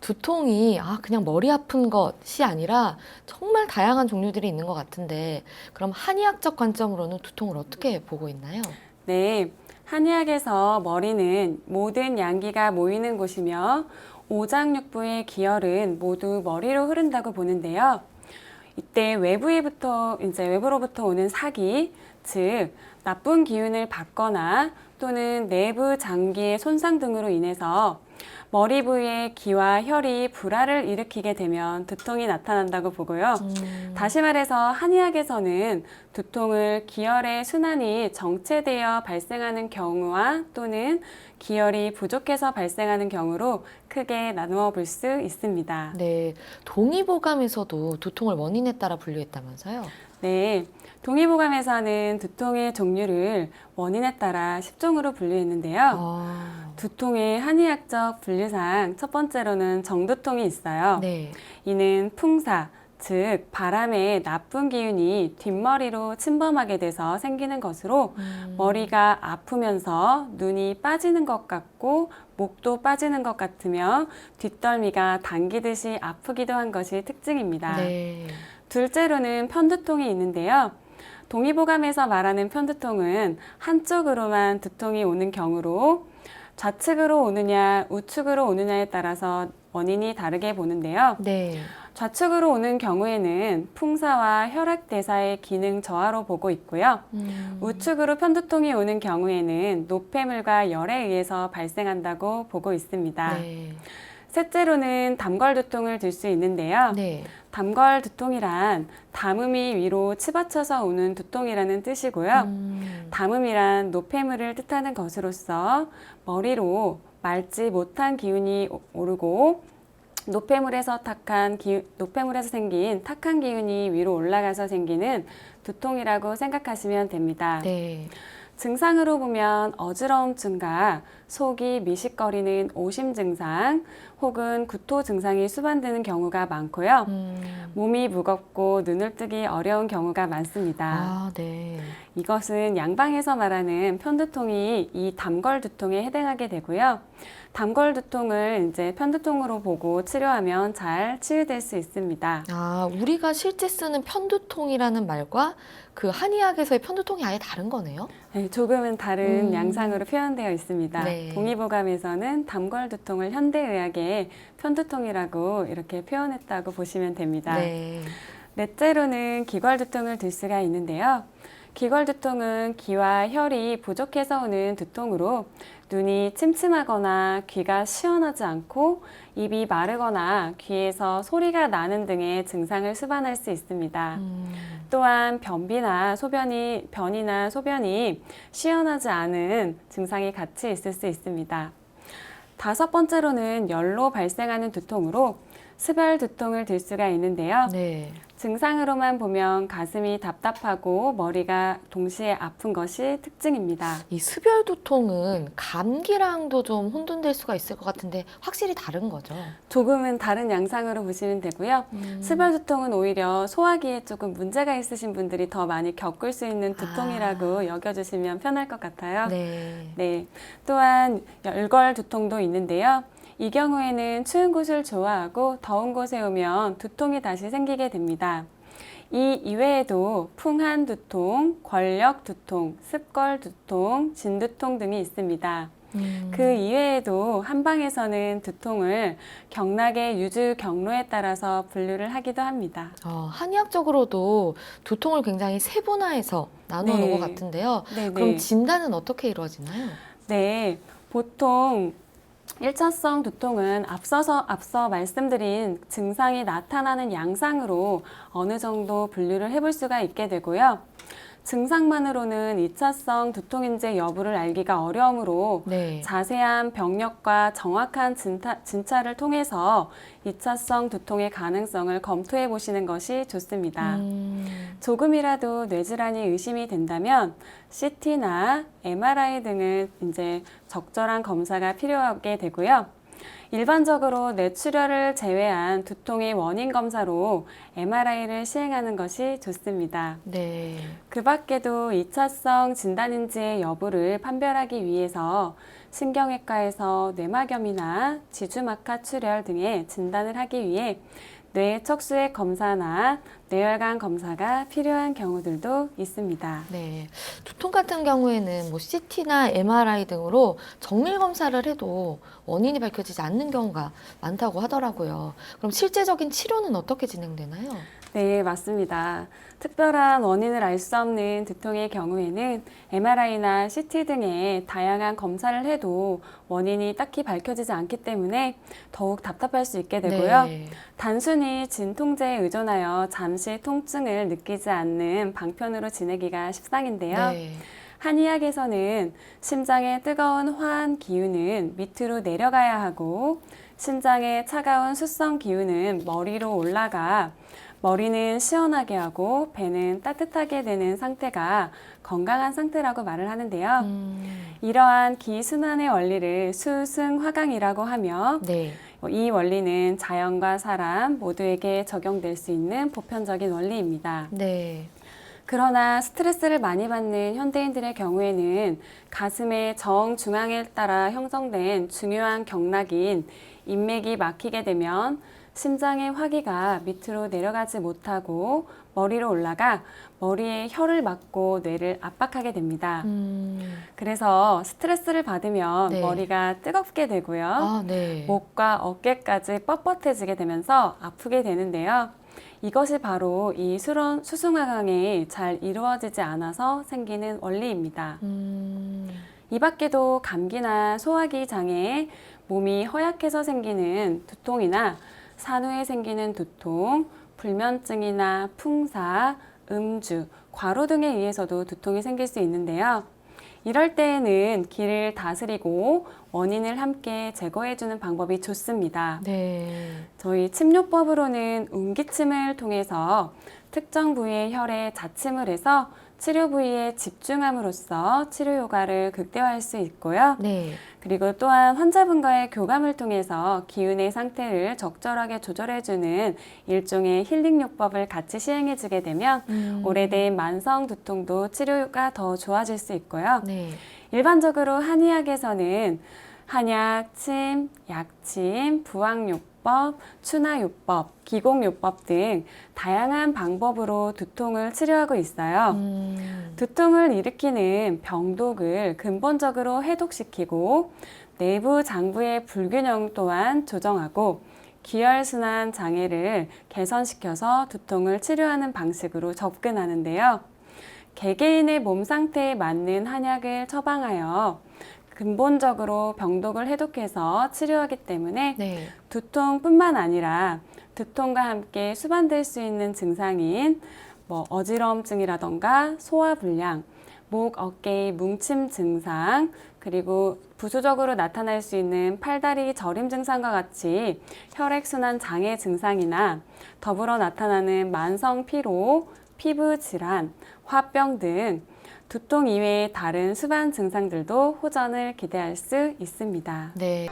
두통이 그냥 머리 아픈 것이 아니라 정말 다양한 종류들이 있는 것 같은데 그럼 한의학적 관점으로는 두통을 어떻게 보고 있나요? 네, 한의학에서 머리는 모든 양기가 모이는 곳이며 오장육부의 기혈은 모두 머리로 흐른다고 보는데요. 이때 외부로부터 오는 사기, 즉 나쁜 기운을 받거나 또는 내부 장기의 손상 등으로 인해서 머리 부위의 기와 혈이 불화를 일으키게 되면 두통이 나타난다고 보고요. 다시 말해서 한의학에서는 두통을 기혈의 순환이 정체되어 발생하는 경우와 또는 기혈이 부족해서 발생하는 경우로 크게 나누어 볼 수 있습니다. 네, 동의보감에서도 두통을 원인에 따라 분류했다면서요? 네, 동의보감에서는 두통의 종류를 원인에 따라 10종으로 분류했는데요. 두통의 한의학적 분류상 첫 번째로는 정두통이 있어요. 네. 이는 풍사, 즉 바람의 나쁜 기운이 뒷머리로 침범하게 돼서 생기는 것으로 머리가 아프면서 눈이 빠지는 것 같고 목도 빠지는 것 같으며 뒷덜미가 당기듯이 아프기도 한 것이 특징입니다. 네. 둘째로는 편두통이 있는데요. 동의보감에서 말하는 편두통은 한쪽으로만 두통이 오는 경우로 좌측으로 오느냐 우측으로 오느냐에 따라서 원인이 다르게 보는데요. 네. 좌측으로 오는 경우에는 풍사와 혈액대사의 기능 저하로 보고 있고요. 우측으로 편두통이 오는 경우에는 노폐물과 열에 의해서 발생한다고 보고 있습니다. 네. 셋째로는 담걸두통을 들 수 있는데요. 네. 담걸두통이란 담음이 위로 치받쳐서 오는 두통이라는 뜻이고요. 담음이란 노폐물을 뜻하는 것으로서 머리로 맑지 못한 기운이 오르고 노폐물에서 생긴 탁한 기운이 위로 올라가서 생기는 두통이라고 생각하시면 됩니다. 네. 증상으로 보면 어지러움증과 속이 미식거리는 오심 증상 혹은 구토 증상이 수반되는 경우가 많고요. 몸이 무겁고 눈을 뜨기 어려운 경우가 많습니다. 네. 이것은 양방에서 말하는 편두통이 이 담걸두통에 해당하게 되고요. 담걸두통을 이제 편두통으로 보고 치료하면 잘 치유될 수 있습니다. 우리가 실제 쓰는 편두통이라는 말과 그 한의학에서의 편두통이 아예 다른 거네요? 네, 조금은 다른 양상으로 표현되어 있습니다. 네. 동의보감에서는 담걸두통을 현대의학의 편두통이라고 이렇게 표현했다고 보시면 됩니다. 네. 넷째로는 기궐두통을 들 수가 있는데요. 기궐두통은 기와 혈이 부족해서 오는 두통으로 눈이 침침하거나 귀가 시원하지 않고 입이 마르거나 귀에서 소리가 나는 등의 증상을 수반할 수 있습니다. 또한 변이나 소변이 시원하지 않은 증상이 같이 있을 수 있습니다. 다섯 번째로는 열로 발생하는 두통으로 습열 두통을 들 수가 있는데요. 네. 증상으로만 보면 가슴이 답답하고 머리가 동시에 아픈 것이 특징입니다. 이 습열 두통은 감기랑도 좀 혼돈될 수가 있을 것 같은데 확실히 다른 거죠? 조금은 다른 양상으로 보시면 되고요. 습열 두통은 오히려 소화기에 조금 문제가 있으신 분들이 더 많이 겪을 수 있는 두통이라고 여겨주시면 편할 것 같아요. 네. 네. 또한 열걸 두통도 있는데요. 이 경우에는 추운 곳을 좋아하고 더운 곳에 오면 두통이 다시 생기게 됩니다. 이 이외에도 풍한 두통, 권력 두통, 습걸 두통, 진두통 등이 있습니다. 그 이외에도 한방에서는 두통을 경락의 유주 경로에 따라서 분류를 하기도 합니다. 한의학적으로도 두통을 굉장히 세분화해서 나누어 놓은 것 같은데요. 네네. 그럼 진단은 어떻게 이루어지나요? 네, 보통 1차성 두통은 앞서 말씀드린 증상이 나타나는 양상으로 어느 정도 분류를 해볼 수가 있게 되고요. 증상만으로는 2차성 두통인지 여부를 알기가 어려우므로 네. 자세한 병력과 정확한 진찰을 통해서 2차성 두통의 가능성을 검토해 보시는 것이 좋습니다. 조금이라도 뇌질환이 의심이 된다면 CT나 MRI 등은 이제 적절한 검사가 필요하게 되고요. 일반적으로 뇌출혈을 제외한 두통의 원인 검사로 MRI를 시행하는 것이 좋습니다. 네. 그 밖에도 2차성 진단인지의 여부를 판별하기 위해서 신경외과에서 뇌막염이나 지주막하 출혈 등의 진단을 하기 위해 뇌 척수액 검사나 뇌혈관 검사가 필요한 경우들도 있습니다. 네. 두통 같은 경우에는 뭐 CT나 MRI 등으로 정밀 검사를 해도 원인이 밝혀지지 않는 경우가 많다고 하더라고요. 그럼 실제적인 치료는 어떻게 진행되나요? 네, 맞습니다. 특별한 원인을 알 수 없는 두통의 경우에는 MRI나 CT 등의 다양한 검사를 해도 원인이 딱히 밝혀지지 않기 때문에 더욱 답답할 수 있게 되고요. 네. 단순히 진통제에 의존하여 잠시 통증을 느끼지 않는 방편으로 지내기가 십상인데요. 네. 한의학에서는 심장의 뜨거운 화한 기운은 밑으로 내려가야 하고 심장의 차가운 수성 기운은 머리로 올라가 머리는 시원하게 하고 배는 따뜻하게 되는 상태가 건강한 상태라고 말을 하는데요. 이러한 기순환의 원리를 수승화강이라고 하며 네. 이 원리는 자연과 사람 모두에게 적용될 수 있는 보편적인 원리입니다. 네. 그러나 스트레스를 많이 받는 현대인들의 경우에는 가슴의 정중앙에 따라 형성된 중요한 경락인 인맥이 막히게 되면 심장의 화기가 밑으로 내려가지 못하고 머리로 올라가 머리에 혀를 막고 뇌를 압박하게 됩니다. 그래서 스트레스를 받으면 네. 머리가 뜨겁게 되고요. 아, 네. 목과 어깨까지 뻣뻣해지게 되면서 아프게 되는데요. 이것이 바로 이 수승화강이 잘 이루어지지 않아서 생기는 원리입니다. 이 밖에도 감기나 소화기 장애, 몸이 허약해서 생기는 두통이나 산후에 생기는 두통, 불면증이나 풍사, 음주, 과로 등에 의해서도 두통이 생길 수 있는데요. 이럴 때에는 기를 다스리고 원인을 함께 제거해주는 방법이 좋습니다. 네. 저희 침요법으로는 운기침을 통해서 특정 부위의 혈에 자침을 해서 치료 부위에 집중함으로써 치료 효과를 극대화할 수 있고요. 네. 그리고 또한 환자분과의 교감을 통해서 기운의 상태를 적절하게 조절해주는 일종의 힐링요법을 같이 시행해주게 되면 오래된 만성 두통도 치료가 더 좋아질 수 있고요. 네. 일반적으로 한의학에서는 한약, 침, 약침, 부항요법, 추나요법, 기공요법 등 다양한 방법으로 두통을 치료하고 있어요. 두통을 일으키는 병독을 근본적으로 해독시키고 내부 장부의 불균형 또한 조정하고 기혈순환 장애를 개선시켜서 두통을 치료하는 방식으로 접근하는데요. 개개인의 몸 상태에 맞는 한약을 처방하여 근본적으로 병독을 해독해서 치료하기 때문에 네. 두통뿐만 아니라 두통과 함께 수반될 수 있는 증상인 어지러움증이라던가 소화불량, 목, 어깨의 뭉침 증상, 그리고 부수적으로 나타날 수 있는 팔다리 저림 증상과 같이 혈액순환 장애 증상이나 더불어 나타나는 만성 피로, 피부 질환, 화병 등 두통 이외의 다른 수반 증상들도 호전을 기대할 수 있습니다. 네.